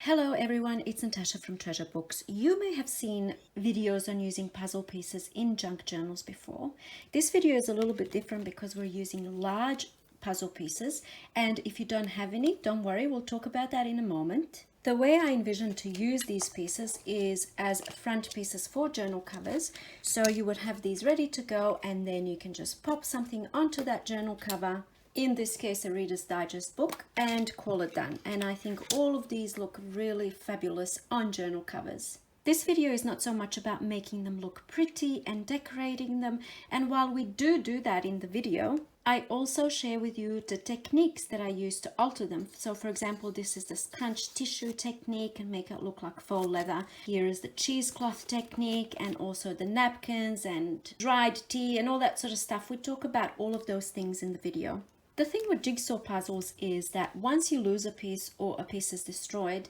Hello everyone, it's Natasha from Treasure Books. You may have seen videos on using puzzle pieces in junk journals before. This video is a little bit different because we're using large puzzle pieces, and if you don't have any, don't worry, we'll talk about that in a moment. The way I envision to use these pieces is as front pieces for journal covers. So you would have these ready to go, and then you can just pop something onto that journal cover, in this case a Reader's Digest book, and call it done. And I think all of these look really fabulous on journal covers. This video is not so much about making them look pretty and decorating them, and while we do that in the video, I also share with you the techniques that I use to alter them. So for example, this is the scrunch tissue technique and make it look like faux leather. Here is the cheesecloth technique, and also the napkins and dried tea and all that sort of stuff. We talk about all of those things in the video. The thing with jigsaw puzzles is that once you lose a piece or a piece is destroyed,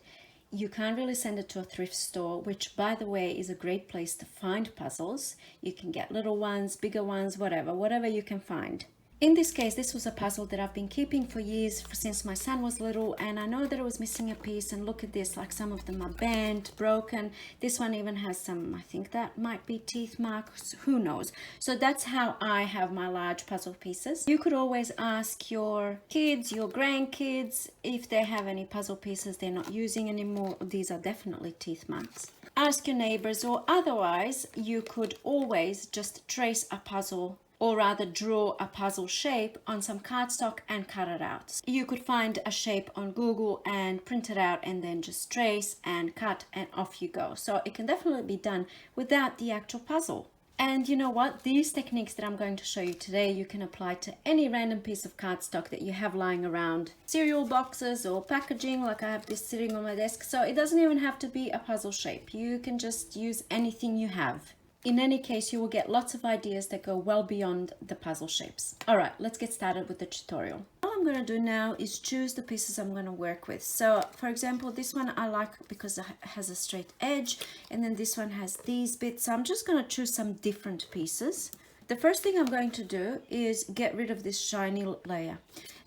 you can't really send it to a thrift store, which by the way is a great place to find puzzles. You can get little ones, bigger ones, whatever you can find. In this case, this was a puzzle that I've been keeping for years, since my son was little, and I know that it was missing a piece. And look at this, like some of them are bent, broken. This one even has some, I think that might be teeth marks, who knows. So that's how I have my large puzzle pieces. You could always ask your kids, your grandkids, if they have any puzzle pieces they're not using anymore. These are definitely teeth marks. Ask your neighbors, or otherwise you could always just trace a puzzle, or rather draw a puzzle shape on some cardstock and cut it out. You could find a shape on Google and print it out and then just trace and cut and off you go. So it can definitely be done without the actual puzzle. And you know what? These techniques that I'm going to show you today, you can apply to any random piece of cardstock that you have lying around. Cereal boxes or packaging, like I have this sitting on my desk. So it doesn't even have to be a puzzle shape. You can just use anything you have. In any case, you will get lots of ideas that go well beyond the puzzle shapes. Alright, let's get started with the tutorial. All I'm going to do now is choose the pieces I'm going to work with. So, for example, this one I like because it has a straight edge, and then this one has these bits. So I'm just going to choose some different pieces. The first thing I'm going to do is get rid of this shiny layer.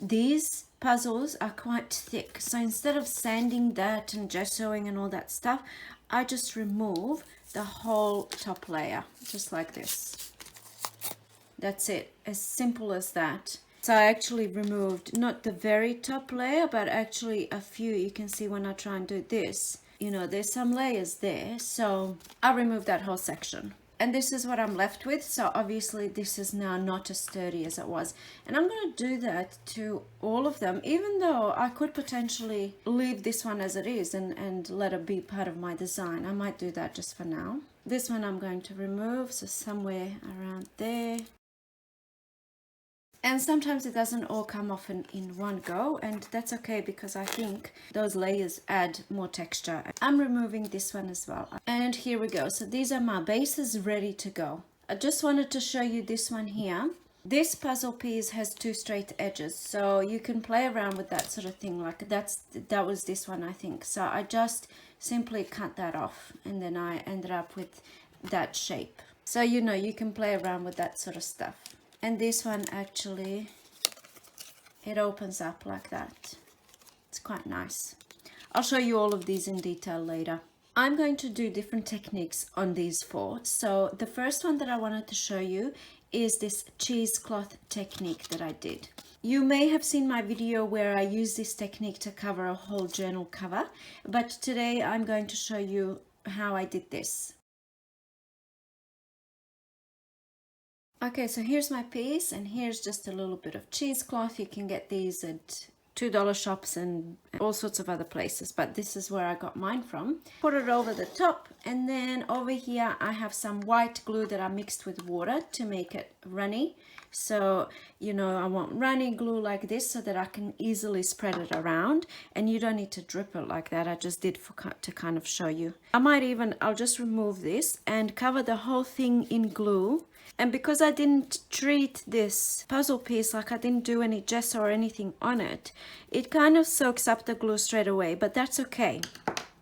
These puzzles are quite thick, so instead of sanding that and gessoing and all that stuff, I just remove the whole top layer, just like this. That's it, as simple as that. So I actually removed not the very top layer, but actually a few. You can see when I try and do this, you know, there's some layers there, so I removed that whole section. And this is what I'm left with. So obviously this is now not as sturdy as it was. And I'm going to do that to all of them, even though I could potentially leave this one as it is and let it be part of my design. I might do that just for now. This one I'm going to remove, so somewhere around there. And sometimes it doesn't all come off in one go, and that's okay because I think those layers add more texture. I'm removing this one as well. And here we go. So these are my bases ready to go. I just wanted to show you this one here. This puzzle piece has two straight edges, so you can play around with that sort of thing. Like that was this one, I think. So I just simply cut that off, and then I ended up with that shape. So you know, you can play around with that sort of stuff. And this one actually, it opens up like that. It's quite nice. I'll show you all of these in detail later. I'm going to do different techniques on these four. So the first one that I wanted to show you is this cheesecloth technique that I did. You may have seen my video where I use this technique to cover a whole journal cover, but today I'm going to show you how I did this. Okay, so here's my piece, and here's just a little bit of cheesecloth. You can get these at $2 shops and all sorts of other places, but this is where I got mine from. Put it over the top, and then over here I have some white glue that I mixed with water to make it runny. So, you know, I want runny glue like this so that I can easily spread it around, and you don't need to drip it like that. I just did to kind of show you. I'll just remove this and cover the whole thing in glue. And because I didn't treat this puzzle piece, like I didn't do any gesso or anything on it, it kind of soaks up the glue straight away, but that's okay.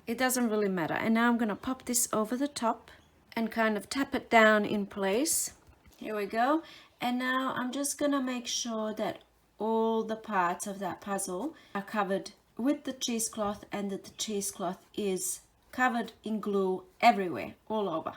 It doesn't really matter. And now I'm going to pop this over the top and kind of tap it down in place. Here we go. And now I'm just going to make sure that all the parts of that puzzle are covered with the cheesecloth and that the cheesecloth is covered in glue everywhere, all over.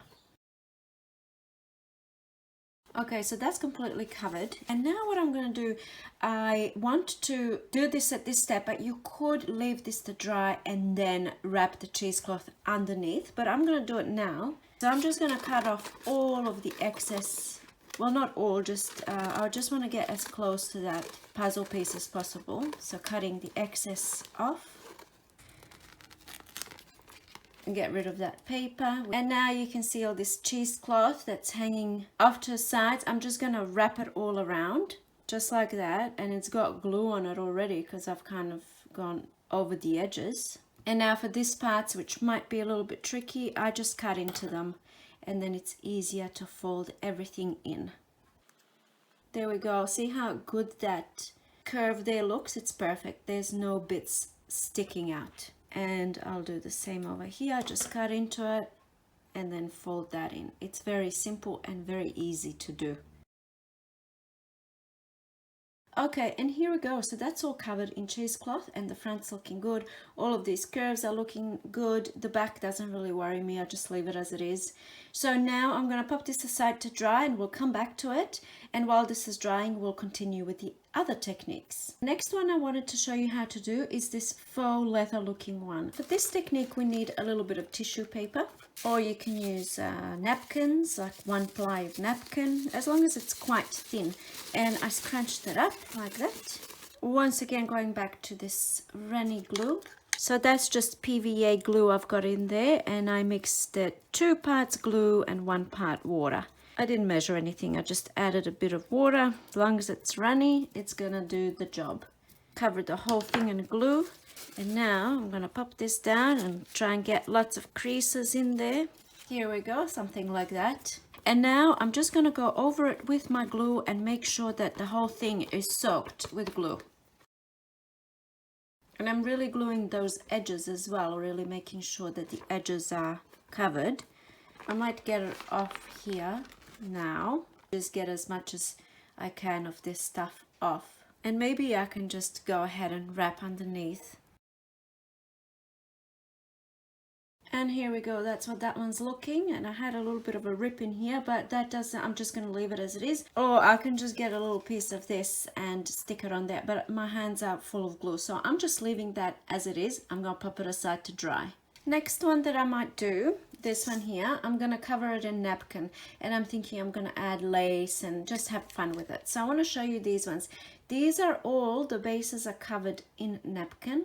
Okay, so that's completely covered. And now what I'm going to do, I want to do this at this step, but you could leave this to dry and then wrap the cheesecloth underneath, but I'm going to do it now. So I'm just going to cut off all of the excess, well, not all, just I just want to get as close to that puzzle piece as possible. So cutting the excess off. And get rid of that paper. And now you can see all this cheesecloth that's hanging off to the sides. I'm just going to wrap it all around just like that, and it's got glue on it already because I've kind of gone over the edges. And now for these parts, which might be a little bit tricky, I just cut into them and then it's easier to fold everything in. There we go. See how good that curve there looks? It's perfect. There's no bits sticking out. And I'll do the same over here, just cut into it and then fold that in. It's very simple and very easy to do. Okay, and here we go. So that's all covered in cheesecloth and the front's looking good. All of these curves are looking good. The back doesn't really worry me. I just leave it as it is. So now I'm going to pop this aside to dry and we'll come back to it. And while this is drying, we'll continue with the other techniques. Next one I wanted to show you how to do is this faux leather looking one. For this technique, we need a little bit of tissue paper, or you can use napkins, like 1 ply of napkin, as long as it's quite thin. And I scrunched it up like that. Once again, going back to this runny glue. So that's just PVA glue I've got in there, and I mixed it 2 parts glue and 1 part water. I didn't measure anything, I just added a bit of water. As long as it's runny, it's gonna do the job. Covered the whole thing in glue, and now I'm gonna pop this down and try and get lots of creases in there. Here we go, something like that. And now I'm just gonna go over it with my glue and make sure that the whole thing is soaked with glue. And I'm really gluing those edges as well, really making sure that the edges are covered. I might get it off here now. Just get as much as I can of this stuff off. And maybe I can just go ahead and wrap underneath. And here we go, that's what that one's looking. And I had a little bit of a rip in here, but that doesn't, I'm just going to leave it as it is. Or I can just get a little piece of this and stick it on there, but my hands are full of glue, so I'm just leaving that as it is. I'm going to pop it aside to dry. Next one that I might do, this one here, I'm going to cover it in napkin, and I'm thinking I'm going to add lace and just have fun with it. So I want to show you these ones. These are all, the bases are covered in napkin.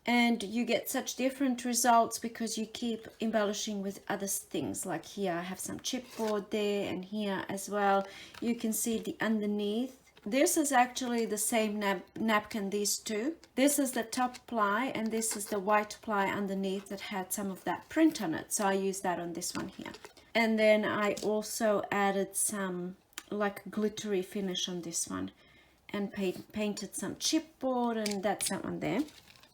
And you get such different results because you keep embellishing with other things. Like here I have some chipboard there, and here as well. You can see the underneath. This is actually the same napkin, these two. This is the top ply, and this is the white ply underneath that had some of that print on it. So I used that on this one here. And then I also added some like glittery finish on this one and painted some chipboard, and that's that one there.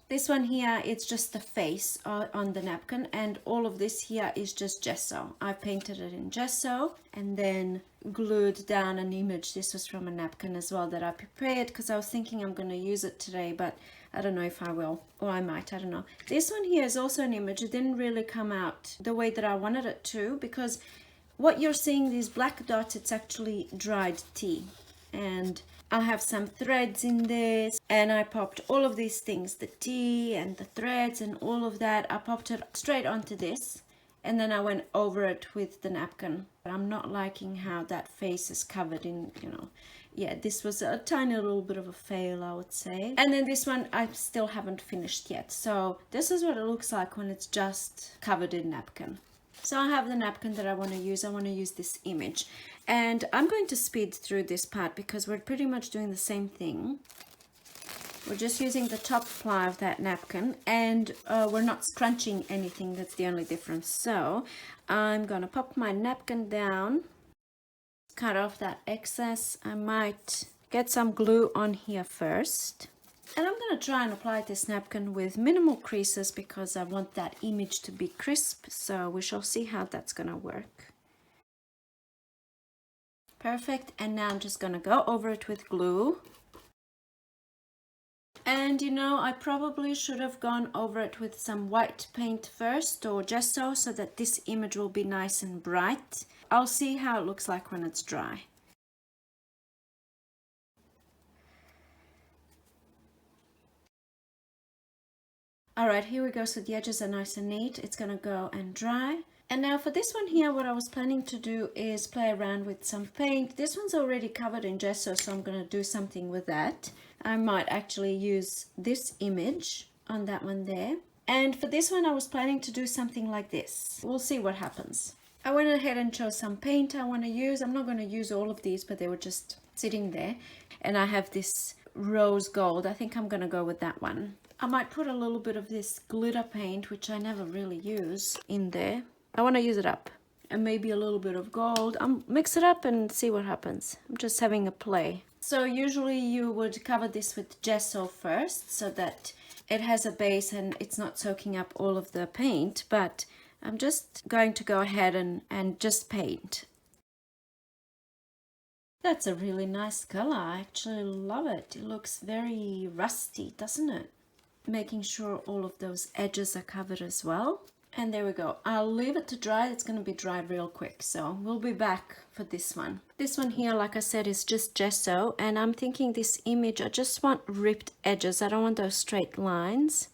This one here, it's just the face on the napkin, and all of this here is just gesso. I painted it in gesso and then glued down an image. This was from a napkin as well that I prepared because I was thinking I'm going to use it today, but I don't know if I will, or I might, I don't know. This one here is also an image. It didn't really come out the way that I wanted it to, because what you're seeing, these black dots, it's actually dried tea. And I have some threads in this, and I popped all of these things, the tea and the threads and all of that. I popped it straight onto this, and then I went over it with the napkin. But I'm not liking how that face is covered in, you know. Yeah, this was a tiny little bit of a fail, I would say. And then this one I still haven't finished yet. So this is what it looks like when it's just covered in napkin. So I have the napkin that I want to use. I want to use this image. And I'm going to speed through this part because we're pretty much doing the same thing. We're just using the top ply of that napkin, and we're not scrunching anything. That's the only difference. So I'm going to pop my napkin down, cut off that excess. I might get some glue on here first. And I'm going to try and apply this napkin with minimal creases because I want that image to be crisp. So we shall see how that's going to work. Perfect. And now I'm just going to go over it with glue. And you know, I probably should have gone over it with some white paint first or gesso so that this image will be nice and bright. I'll see how it looks like when it's dry. All right, here we go. So the edges are nice and neat. It's gonna go and dry. And now for this one here, what I was planning to do is play around with some paint. This one's already covered in gesso, so I'm gonna do something with that. I might actually use this image on that one there. And for this one, I was planning to do something like this. We'll see what happens. I went ahead and chose some paint I want to use. I'm not going to use all of these, but they were just sitting there. And I have this rose gold. I think I'm going to go with that one. I might put a little bit of this glitter paint, which I never really use, in there. I want to use it up. And maybe a little bit of gold. I'll mix it up and see what happens. I'm just having a play. So usually you would cover this with gesso first so that it has a base and it's not soaking up all of the paint, but I'm just going to go ahead and just paint. That's a really nice color. I actually love it. It looks very rusty, doesn't it? Making sure all of those edges are covered as well. And there we go. I'll leave it to dry. It's going to be dry real quick. So we'll be back for this one. This one here, like I said, is just gesso. And I'm thinking this image, I just want ripped edges. I don't want those straight lines.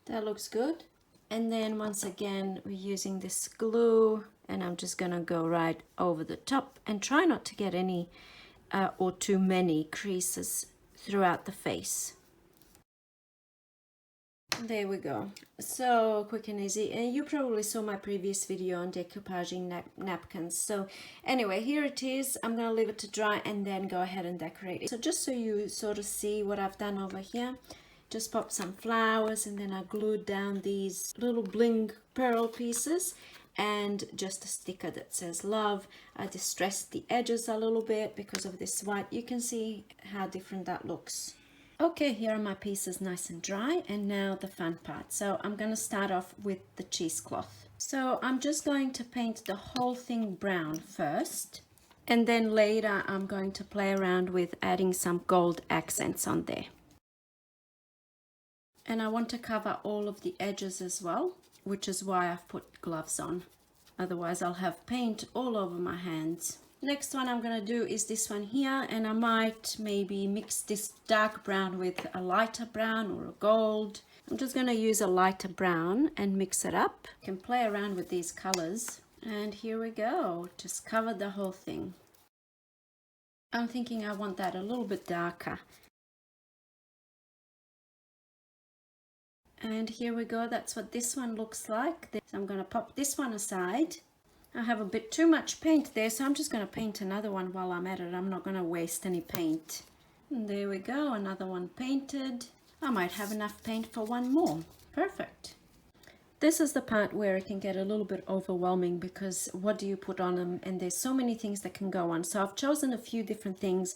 That looks good. And then once again, we're using this glue. And I'm just going to go right over the top and try not to get any or too many creases throughout the face. There we go. So quick and easy. And you probably saw my previous video on decoupaging napkins. So anyway, here it is. I'm going to leave it to dry and then go ahead and decorate it. So just so you sort of see what I've done over here, just pop some flowers and then I glued down these little bling pearl pieces and just a sticker that says love. I distressed the edges a little bit because of this white. You can see how different that looks. Okay, here are my pieces nice and dry, and now the fun part. So I'm going to start off with the cheesecloth. So I'm just going to paint the whole thing brown first, and then later I'm going to play around with adding some gold accents on there. And I want to cover all of the edges as well, which is why I've put gloves on. Otherwise I'll have paint all over my hands. Next one I'm going to do is this one here, and I might maybe mix this dark brown with a lighter brown or a gold. I'm just going to use a lighter brown and mix it up. You can play around with these colors. And here we go, just cover the whole thing. I'm thinking I want that a little bit darker. And here we go, that's what this one looks like. So I'm going to pop this one aside. I have a bit too much paint there, so I'm just going to paint another one while I'm at it. I'm not going to waste any paint. And there we go, another one painted. I might have enough paint for one more. Perfect. This is the part where it can get a little bit overwhelming because what do you put on them? And there's so many things that can go on. So I've chosen a few different things.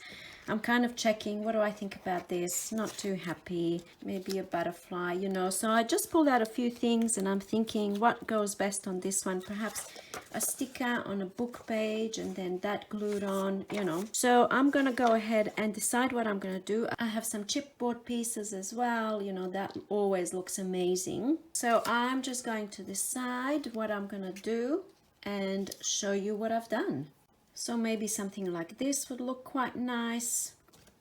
I'm kind of checking, what do I think about this? Not too happy. Maybe a butterfly, you know. So I just pulled out a few things and I'm thinking what goes best on this one. Perhaps a sticker on a book page and then that glued on, you know. So I'm going to go ahead and decide what I'm going to do. I have some chipboard pieces as well. You know, that always looks amazing. So I'm just going to decide what I'm going to do and show you what I've done. So maybe something like this would look quite nice,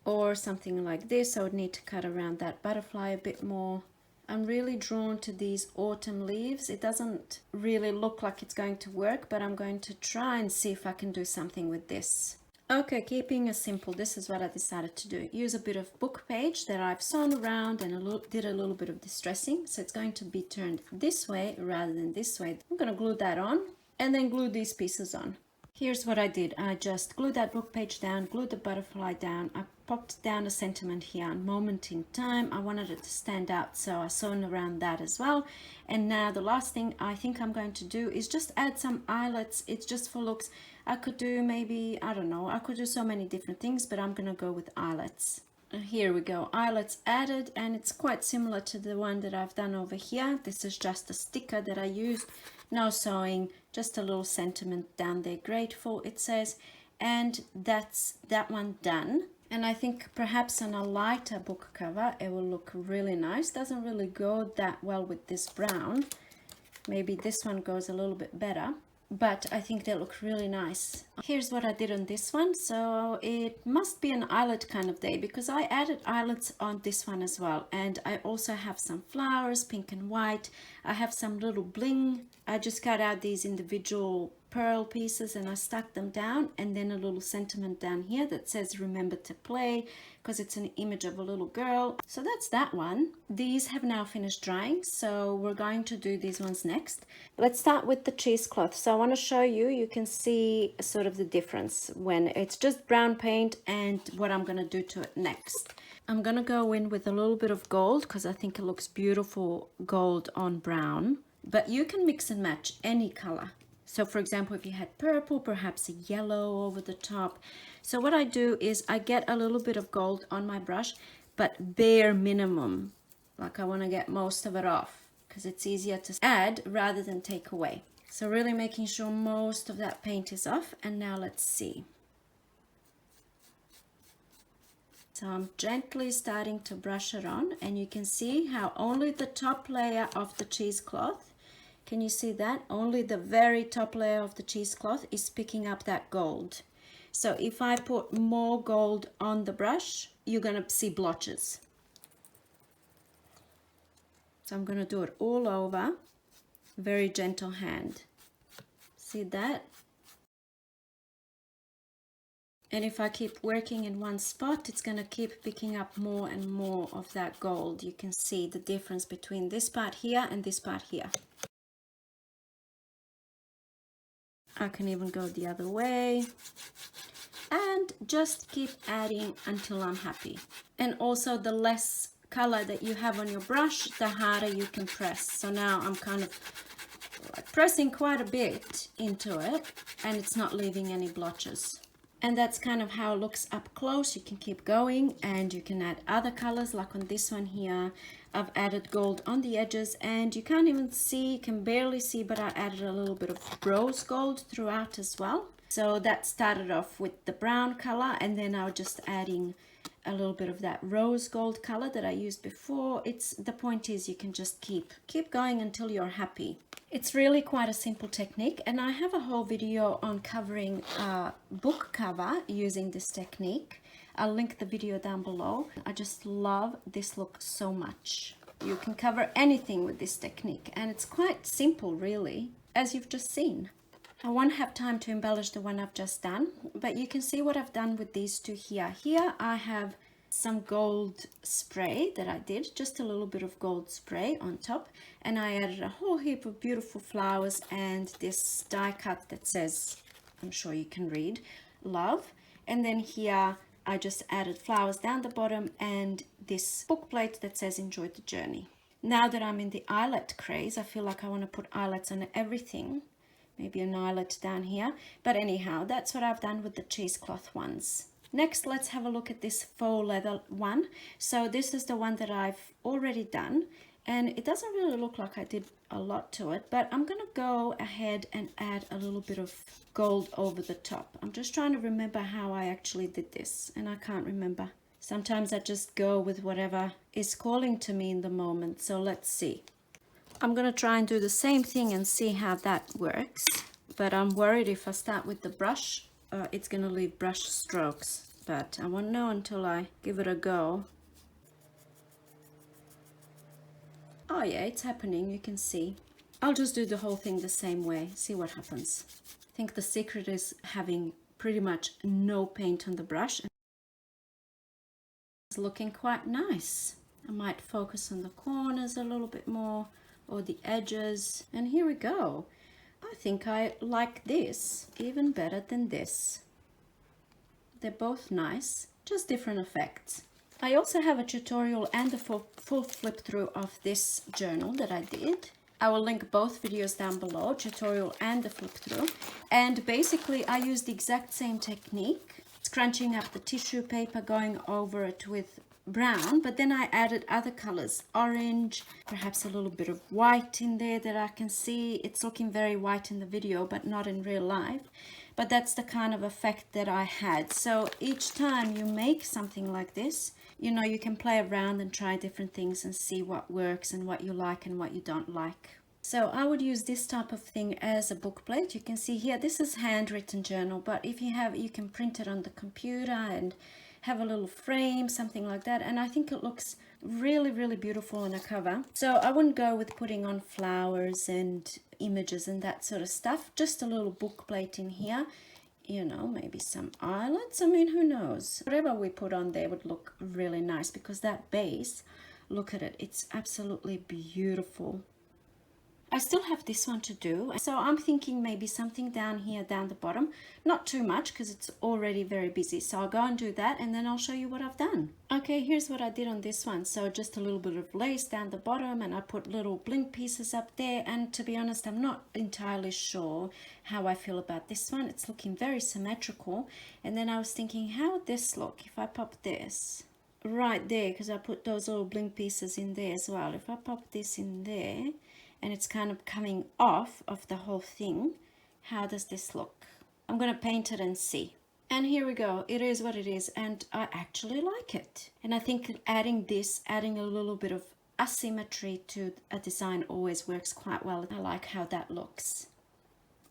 or something like this. I would need to cut around that butterfly a bit more. I'm really drawn to these autumn leaves. It doesn't really look like it's going to work, but I'm going to try and see if I can do something with this. Okay, keeping it simple, this is what I decided to do. Use a bit of book page that I've sewn around and did a little bit of distressing. So it's going to be turned this way rather than this way. I'm going to glue that on and then glue these pieces on. Here's what I did. I just glued that book page down, glued the butterfly down. I popped down a sentiment here, moment in time. I wanted it to stand out, so I sewn around that as well. And now the last thing I think I'm going to do is just add some eyelets. It's just for looks. I could do maybe, I don't know, I could do so many different things, but I'm gonna go with eyelets. Here we go, eyelets added, and it's quite similar to the one that I've done over here. This is just a sticker that I used. No sewing, just a little sentiment down there, grateful it says, and that's that one done. And I think perhaps on a lighter book cover, it will look really nice. Doesn't really go that well with this brown. Maybe this one goes a little bit better, but I think they look really nice. Here's what I did on this one. So it must be an eyelet kind of day because I added eyelets on this one as well. And I also have some flowers, pink and white. I have some little bling. I just cut out these individual pearl pieces and I stuck them down, and then a little sentiment down here that says remember to play, because it's an image of a little girl. So that's that one. These have now finished drying, so we're going to do these ones next. Let's start with the cheesecloth. So I want to show you, you can see sort of the difference when it's just brown paint and what I'm going to do to it next. I'm going to go in with a little bit of gold because I think it looks beautiful gold on brown, but you can mix and match any color. So for example, if you had purple, perhaps a yellow over the top. So what I do is I get a little bit of gold on my brush, but bare minimum. Like I want to get most of it off because it's easier to add rather than take away. So really making sure most of that paint is off. And now let's see. So I'm gently starting to brush it on, and you can see how only the top layer of the cheesecloth, can you see that? Only the very top layer of the cheesecloth is picking up that gold. So if I put more gold on the brush, you're going to see blotches. So I'm going to do it all over, very gentle hand. See that? And if I keep working in one spot, it's going to keep picking up more and more of that gold. You can see the difference between this part here and this part here. I can even go the other way and just keep adding until I'm happy. And also the less color that you have on your brush, the harder you can press. So now I'm kind of like pressing quite a bit into it, and it's not leaving any blotches. And that's kind of how it looks up close. You can keep going and you can add other colors, like on this one here. I've added gold on the edges, and you can't even see, you can barely see, but I added a little bit of rose gold throughout as well. So that started off with the brown color, and then I was just adding a little bit of that rose gold color that I used before. The point is you can just keep going until you're happy. It's really quite a simple technique, and I have a whole video on covering a book cover using this technique. I'll link the video down below. I just love this look so much. You can cover anything with this technique, and it's quite simple really, as you've just seen. I won't have time to embellish the one I've just done, but you can see what I've done with these two here. Here I have some gold spray that I did, just a little bit of gold spray on top, and I added a whole heap of beautiful flowers and this die cut that says, I'm sure you can read, love. And then here I just added flowers down the bottom and this book plate that says enjoy the journey. Now that I'm in the eyelet craze, I feel like I want to put eyelets on everything. Maybe an eyelet down here. But anyhow, that's what I've done with the cheesecloth ones. Next, let's have a look at this faux leather one. So this is the one that I've already done. And it doesn't really look like I did a lot to it, but I'm going to go ahead and add a little bit of gold over the top. I'm just trying to remember how I actually did this, and I can't remember. Sometimes I just go with whatever is calling to me in the moment. So let's see. I'm going to try and do the same thing and see how that works, but I'm worried if I start with the brush, it's going to leave brush strokes, but I won't know until I give it a go. Oh yeah, it's happening, you can see. I'll just do the whole thing the same way, see what happens. I think the secret is having pretty much no paint on the brush. It's looking quite nice. I might focus on the corners a little bit more, or the edges, and here we go. I think I like this even better than this. They're both nice, just different effects. I also have a tutorial and a full flip through of this journal that I did. I will link both videos down below, tutorial and the flip through. And basically I used the exact same technique, scrunching up the tissue paper, going over it with brown, but then I added other colors, orange, perhaps a little bit of white in there that I can see. It's looking very white in the video, but not in real life. But that's the kind of effect that I had. So each time you make something like this, you know, you can play around and try different things and see what works and what you like and what you don't like. So I would use this type of thing as a book plate. You can see here, this is handwritten journal, but if you have, you can print it on the computer and have a little frame, something like that. And I think it looks really, really beautiful on a cover. So I wouldn't go with putting on flowers and images and that sort of stuff. Just a little book plate in here. You know, maybe some eyelets. I mean, who knows? Whatever we put on there would look really nice, because that base, look at it, it's absolutely beautiful. I still have this one to do, so I'm thinking maybe something down here, down the bottom. Not too much, because it's already very busy. So I'll go and do that, and then I'll show you what I've done. Okay, here's what I did on this one. So just a little bit of lace down the bottom, and I put little bling pieces up there. And to be honest, I'm not entirely sure how I feel about this one. It's looking very symmetrical. And then I was thinking, how would this look if I pop this right there, because I put those little bling pieces in there as well. If I pop this in there, and it's kind of coming off of the whole thing, how does this look? I'm gonna paint it and see. And here we go, it is what it is, and I actually like it. And I think adding a little bit of asymmetry to a design always works quite well. I like how that looks.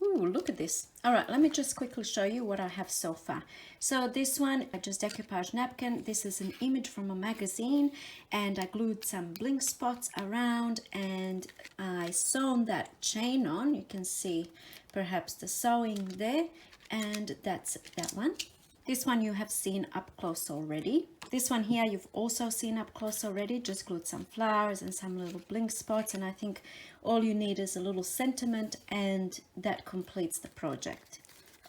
Ooh, look at this. All right, let me just quickly show you what I have so far. So this one, I just decoupage napkin. This is an image from a magazine, and I glued some bling spots around, and I sewn that chain on. You can see perhaps the sewing there, and that's that one. This one you have seen up close already. This one here you've also seen up close already. Just glued some flowers and some little bling spots, and I think all you need is a little sentiment, and that completes the project.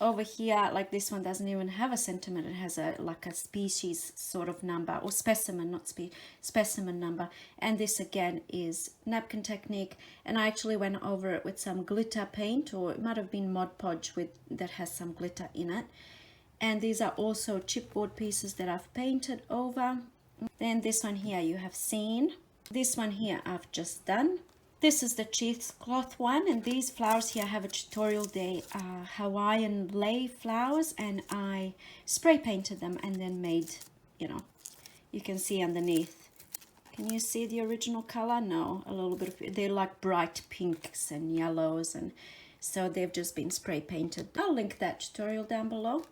Over here, like this one doesn't even have a sentiment. It has like a species sort of number, or specimen, not specimen number. And this again is napkin technique, and I actually went over it with some glitter paint, or it might have been Mod Podge that has some glitter in it. And these are also chipboard pieces that I've painted over. Then this one here you have seen. This one here I've just done. This is the cheesecloth one, and these flowers here have a tutorial. They are Hawaiian lei flowers, and I spray painted them and then made, you know, you can see underneath. Can you see the original color? No, a little bit of, they're like bright pinks and yellows, and so they've just been spray painted. I'll link that tutorial down below.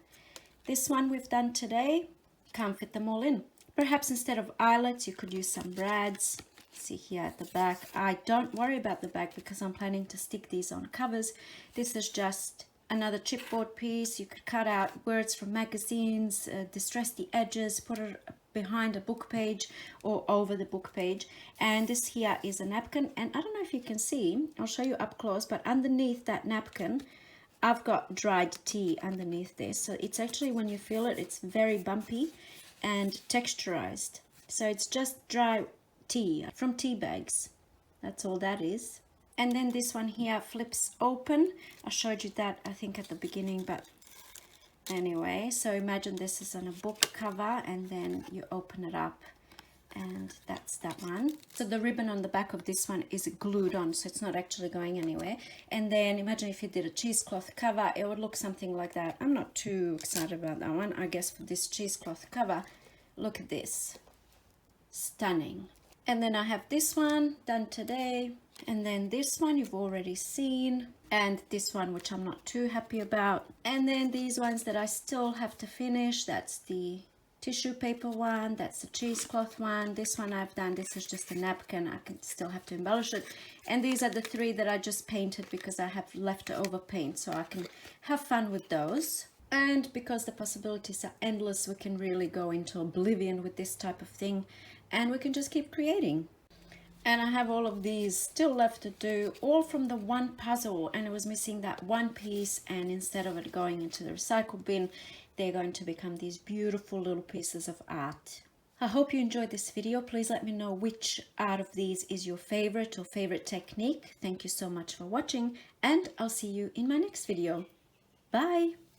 This one we've done today, can't fit them all in. Perhaps instead of eyelets, you could use some brads. See here at the back. I don't worry about the back because I'm planning to stick these on covers. This is just another chipboard piece. You could cut out words from magazines, distress the edges, put it behind a book page or over the book page. And this here is a napkin, and I don't know if you can see, I'll show you up close, but underneath that napkin I've got dried tea underneath there. So it's actually, when you feel it, it's very bumpy and texturized. So it's just dry tea from tea bags. That's all that is. And then this one here flips open. I showed you that I think at the beginning, but anyway, so imagine this is on a book cover, and then you open it up, and that's that one. So the ribbon on the back of this one is glued on, so it's not actually going anywhere. And then imagine if you did a cheesecloth cover, it would look something like that. I'm not too excited about that one. I guess for this cheesecloth cover, look at this, stunning. And then I have this one done today, and then this one you've already seen, and this one which I'm not too happy about, and then these ones that I still have to finish. That's the tissue paper one, that's the cheesecloth one. This one I've done, this is just a napkin. I can still have to embellish it. And these are the three that I just painted because I have leftover paint, so I can have fun with those. And because the possibilities are endless, we can really go into oblivion with this type of thing, and we can just keep creating. And I have all of these still left to do, all from the one puzzle, and it was missing that one piece, and instead of it going into the recycle bin, they're going to become these beautiful little pieces of art. I hope you enjoyed this video. Please let me know which out of these is your favorite or favorite technique. Thank you so much for watching, and I'll see you in my next video. Bye!